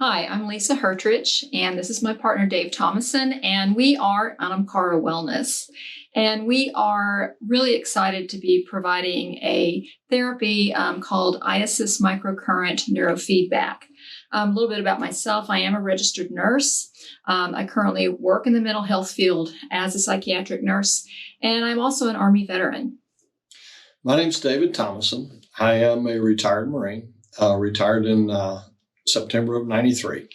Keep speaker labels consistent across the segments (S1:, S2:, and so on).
S1: Hi, I'm Lisa Hertrich, and this is my partner, Dave Thomason, and we are Anam, Cara Wellness. And we are really excited to be providing a therapy called IASIS microcurrent neurofeedback. A little bit about myself. I am a registered nurse. I currently work in the mental health field as a psychiatric nurse, and I'm also an Army veteran.
S2: My name's David Thomason. I am a retired Marine, retired in September of 93.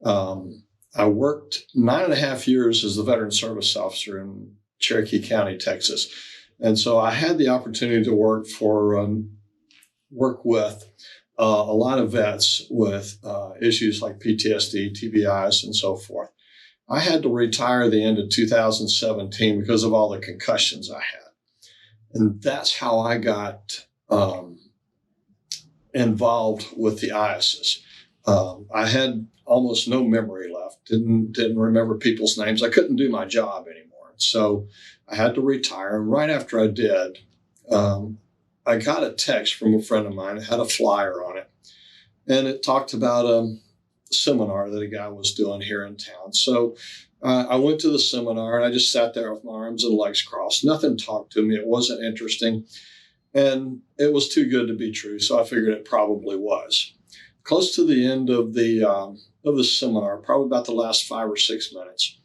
S2: I worked 9.5 years as a veteran service officer in Cherokee County, Texas. And so I had the opportunity to work with a lot of vets with issues like PTSD, TBIs, and so forth. I had to retire at the end of 2017 because of all the concussions I had. And that's how I got involved with the IASIS. I had almost no memory left, didn't remember people's names. I couldn't do my job anymore. So I had to retire. And right after I did, I got a text from a friend of mine. It had a flyer on it. And it talked about a seminar that a guy was doing here in town. So I went to the seminar and I just sat there with my arms and legs crossed. Nothing talked to me. It wasn't interesting. And it was too good to be true. So I figured it probably was. Close to the end of the seminar, probably about the last 5 or 6 minutes,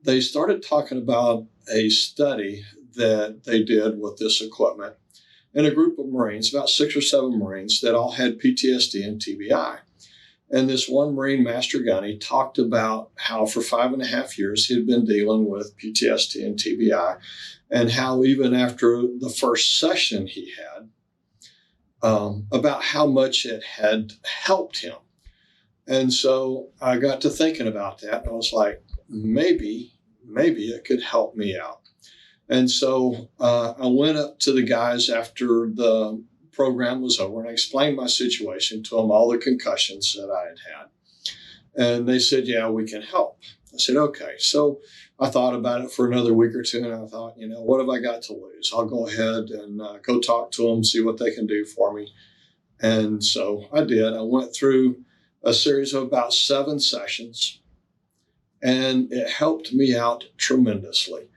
S2: they started talking about a study that they did with this equipment in a group of Marines, about 6 or 7 Marines that all had PTSD and TBI. And this one Marine master gunny talked about how for 5.5 years he had been dealing with PTSD and TBI, and how even after the first session he had, about how much it had helped him. And so I got to thinking about that, and I was like, maybe it could help me out. And so I went up to the guys after the program was over, and I explained my situation to them, all the concussions that I had had. And they said, yeah, we can help. I said, okay. So I thought about it for another week or two, and I thought, what have I got to lose? I'll go ahead and go talk to them, see what they can do for me. And so I did. I went through a series of about 7 sessions, and it helped me out tremendously.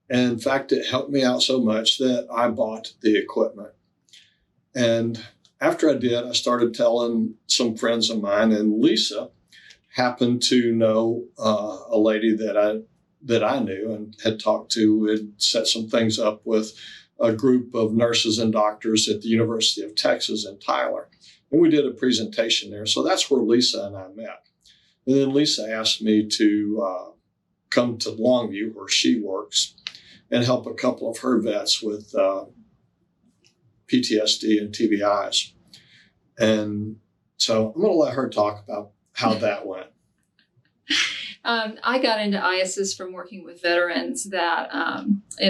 S2: And in fact, it helped me out so much that I bought the equipment. And after I did, I started telling some friends of mine, and Lisa happened to know a lady that I knew and had talked to, had set some things up with a group of nurses and doctors at the University of Texas in Tyler. And we did a presentation there. So that's where Lisa and I met. And then Lisa asked me to come to Longview, where she works, and help a couple of her vets with PTSD and TBIs. And so I'm going to let her talk about how that went.
S1: I got into IASIS from working with veterans that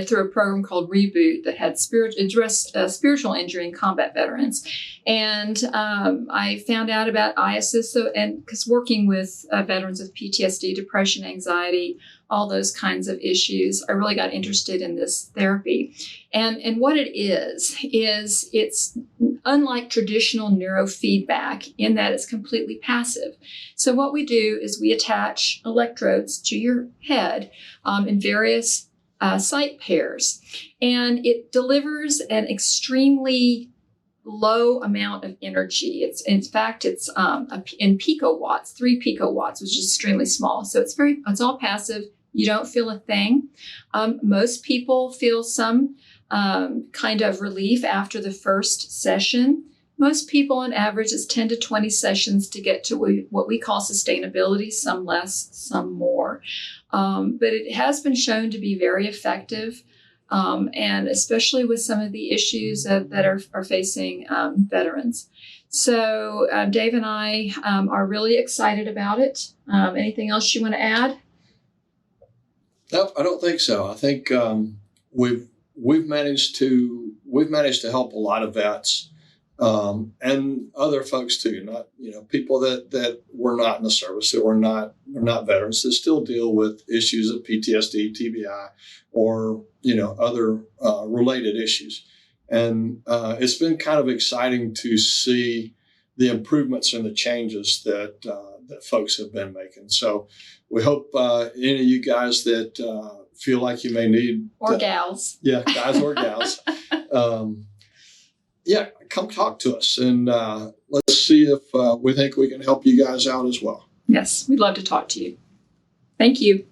S1: through a program called Reboot that had addressed spiritual injury and combat veterans. And I found out about IASIS, because working with veterans with PTSD, depression, anxiety, all those kinds of issues, I really got interested in this therapy. And what it is it's unlike traditional neurofeedback in that it's completely passive. So what we do is we attach electrodes to your head in various site pairs, and it delivers an extremely low amount of energy. It's in picowatts, 3 picowatts, which is extremely small. So it's all passive. You don't feel a thing. Most people feel some kind of relief after the first session. Most people on average is 10 to 20 sessions to get to what we call sustainability, some less, some more. But it has been shown to be very effective, and especially with some of the issues that are facing veterans. So Dave and I are really excited about it. Anything else you want to add?
S2: Nope, I don't think so. I think we've managed to help a lot of vets and other folks too. Not people that were not in the service, that were not veterans, that still deal with issues of PTSD, TBI, or other related issues. And it's been kind of exciting to see the improvements and the changes that that folks have been making. So we hope any of you guys that feel like you may need
S1: or gals,
S2: guys or gals, come talk to us, and let's see if we think we can help you guys out as well.
S1: Yes, we'd love to talk to you. Thank you.